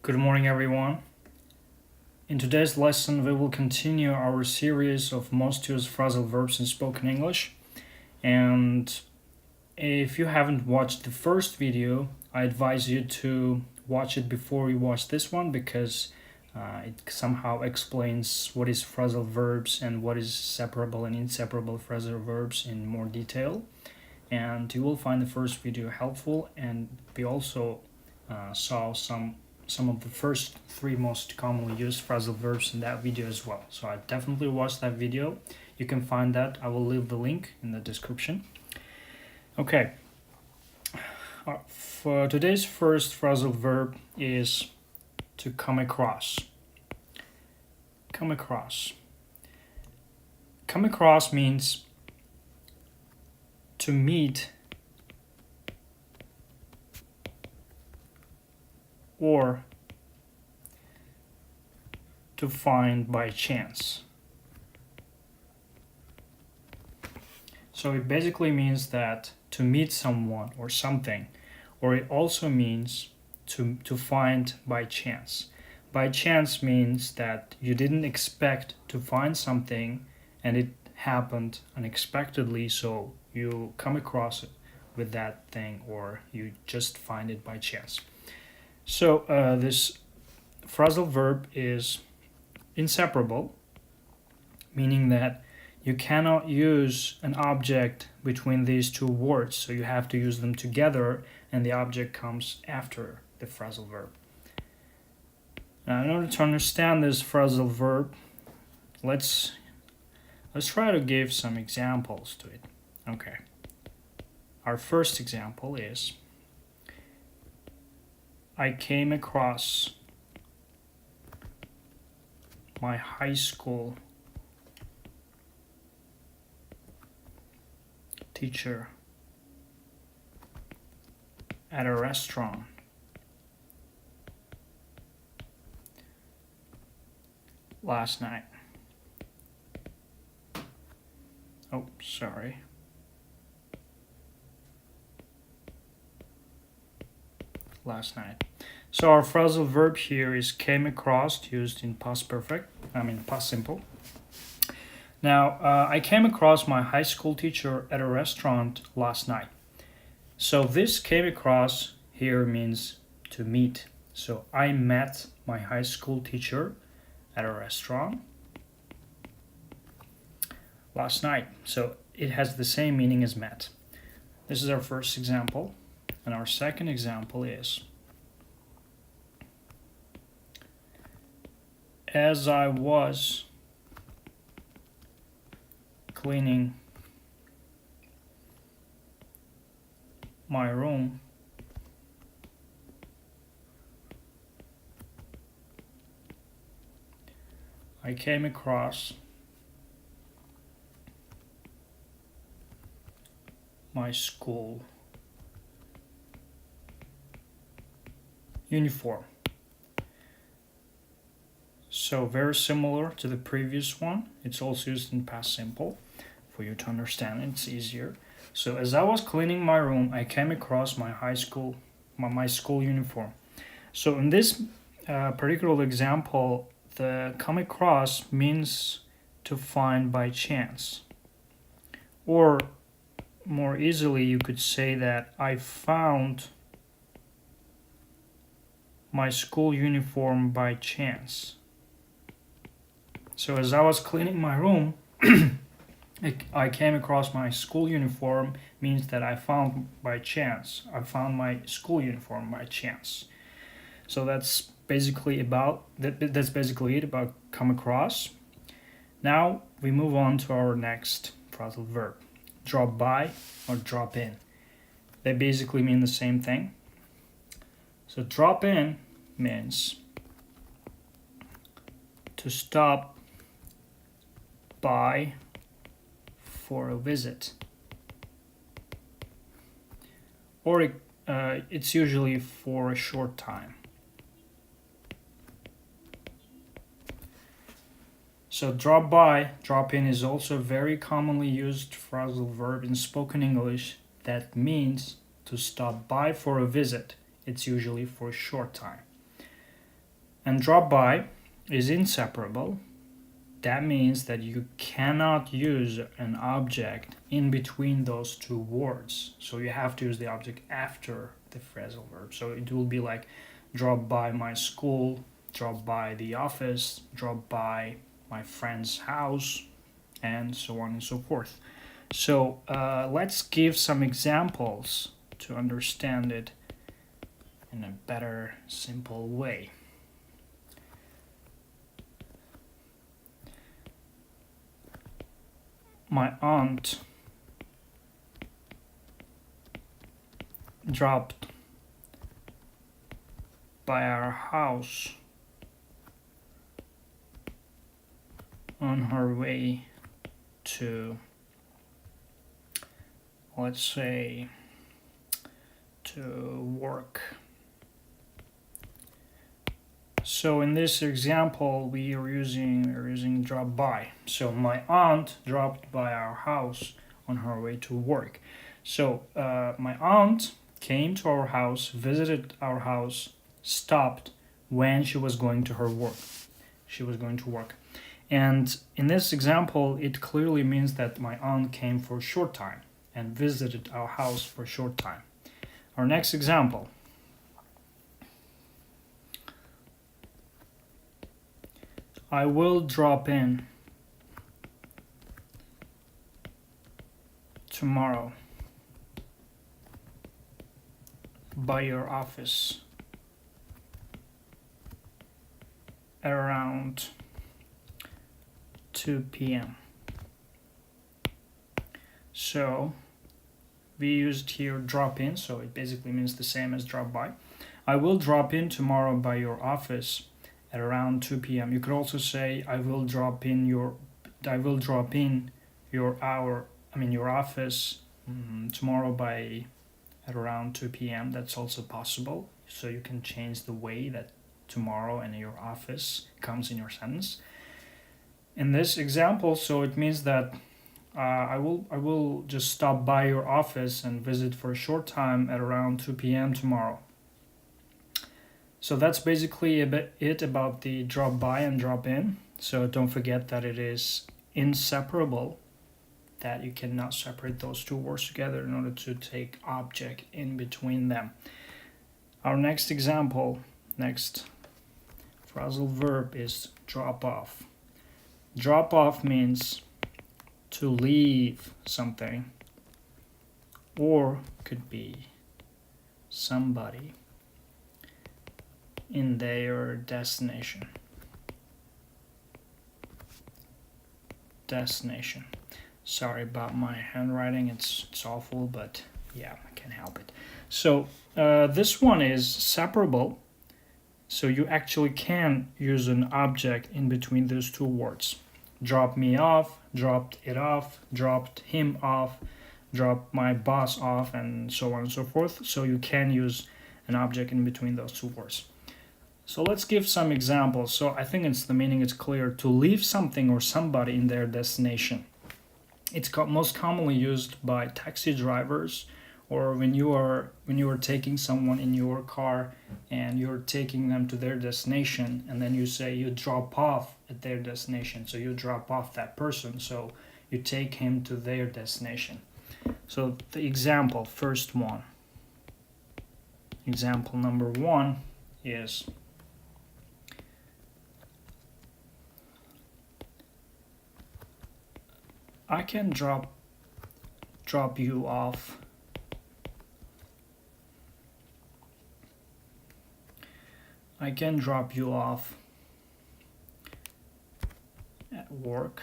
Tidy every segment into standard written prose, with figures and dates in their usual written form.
Good morning, everyone. In today's lesson, we will continue our series of most used phrasal verbs in spoken English. And if you haven't watched the first video, I advise you to watch it before you watch this one because it somehow explains what is phrasal verbs and what is separable and inseparable phrasal verbs in more detail. And you will find the first video helpful, and we also saw some of the first three most commonly used phrasal verbs in that video as well. So I definitely watched that video. You can find that. I will leave the link in the description. Okay. For today's first phrasal verb is to come across. Come across. Come across means to meet or to find by chance. So it basically means that to meet someone or something, or it also means to find by chance. By chance means that you didn't expect to find something and it happened unexpectedly, so you come across it with that thing or you just find it by chance. So this phrasal verb is inseparable, meaning that you cannot use an object between these two words, so you have to use them together and the object comes after the phrasal verb. Now, in order to understand this phrasal verb, let's try to give some examples to it. Okay. Our first example is I came across my high school teacher at a restaurant last night. Oh, sorry. Last night. So our phrasal verb here is came across, used in past perfect, past simple. Now, I came across my high school teacher at a restaurant last night. So this came across here means to meet. So I met my high school teacher at a restaurant last night. So it has the same meaning as met. This is our first example. And our second example is as I was cleaning my room, I came across my school uniform. So very similar to the previous one. It's also used in past simple for you to understand. It's easier. So as I was cleaning my room, I came across my school uniform. So in this particular example, the come across means to find by chance. Or more easily, you could say that I found my school uniform by chance. So as I was cleaning my room, I came across my school uniform means that I found by chance. I found my school uniform by chance. So that's basically it about come across. Now we move on to our next phrasal verb. Drop by or drop in. They basically mean the same thing. So drop in means to stop by for a visit. Or it's usually for a short time. So drop by, drop in is also a very commonly used phrasal verb in spoken English that means to stop by for a visit. It's usually for a short time. And drop by is inseparable. That means that you cannot use an object in between those two words. So you have to use the object after the phrasal verb. So it will be like drop by my school, drop by the office, drop by my friend's house, and so on and so forth. So let's give some examples to understand it in a better, simple way. My aunt dropped by our house on her way to, let's say, to work. So in this example, we are using drop by. So my aunt dropped by our house on her way to work. So my aunt came to our house, visited our house, stopped when she was going to her work. She was going to work. And in this example, it clearly means that my aunt came for a short time and visited our house for a short time. Our next example. I will drop in tomorrow by your office at around 2 p.m. So we used here drop in, so it basically means the same as drop by. I will drop in tomorrow by your office at around 2 p.m. You could also say I will drop in your office tomorrow by at around 2 p.m. That's also possible. So you can change the way that tomorrow and your office comes in your sentence. In this example, so it means that I will just stop by your office and visit for a short time at around 2 p.m. tomorrow. So that's basically it about the drop by and drop in. So don't forget that it is inseparable, that you cannot separate those two words together in order to take object in between them. Our next example, next phrasal verb is drop off. Drop off means to leave something, or could be somebody in their destination. Sorry about my handwriting, it's awful, but yeah, I can't help it. So this one is separable, so you actually can use an object in between those two words. Drop me off, dropped it off, dropped him off, dropped my boss off, and so on and so forth. So you can use an object in between those two words. So let's give some examples. So I think the meaning is clear. To leave something or somebody in their destination. It's most commonly used by taxi drivers, or when you are taking someone in your car and you're taking them to their destination, and then you say you drop off at their destination. So you drop off that person, so you take him to their destination. So the example, first one. Example number 1 is I can drop you off at work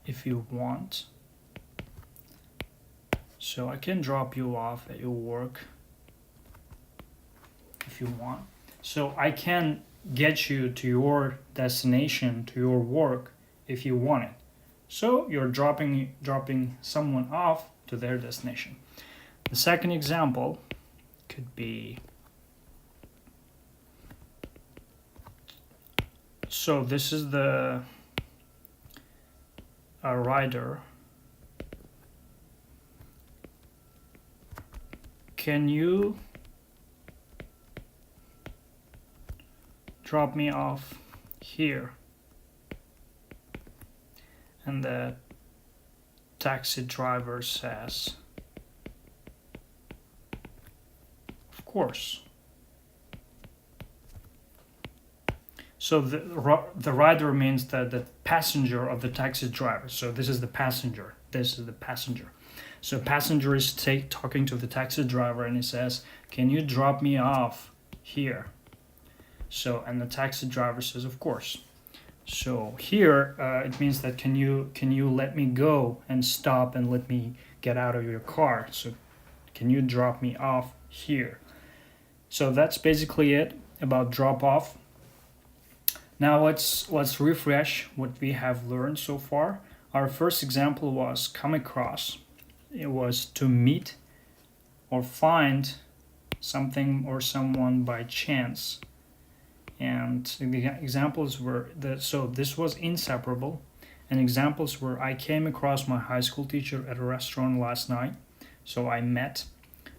if you want. So I can drop you off at your work if you want. So I can get you to your destination, to your work, if you want it. So you're dropping someone off to their destination. The second example could be, so this is a rider. Can you drop me off here. And the taxi driver says, of course. So the rider means the passenger of the taxi driver. So this is the passenger. This is the passenger. So passenger is talking to the taxi driver and he says, can you drop me off here? So, and the taxi driver says, of course. So here it means that can you let me go and stop and let me get out of your car? So can you drop me off here? So that's basically it about drop off. Now let's refresh what we have learned so far. Our first example was come across. It was to meet or find something or someone by chance. And the examples were so this was inseparable. And examples were I came across my high school teacher at a restaurant last night. So I met.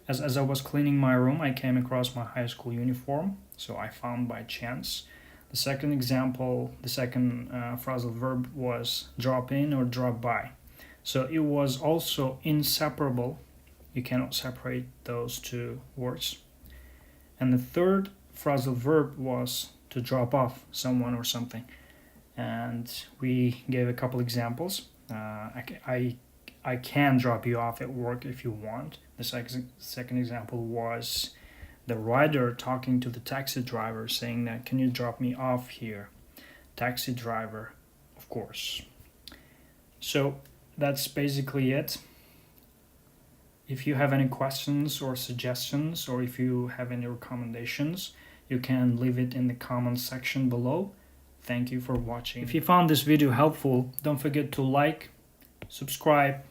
As I was cleaning my room, I came across my high school uniform. So I found by chance. The second example, the second phrasal verb was drop in or drop by. So it was also inseparable. You cannot separate those two words. And the third phrasal verb was to drop off someone or something. And we gave a couple examples. I can drop you off at work if you want. The second example was the rider talking to the taxi driver saying that, can you drop me off here? Taxi driver, of course. So that's basically it. If you have any questions or suggestions, or if you have any recommendations, you can leave it in the comments section below. Thank you for watching. If you found this video helpful, don't forget to like, subscribe,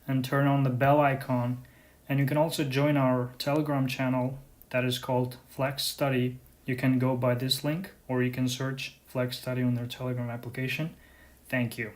and turn on the bell icon. And you can also join our Telegram channel that is called Flex Study. You can go by this link, or you can search Flex Study on their Telegram application. Thank you.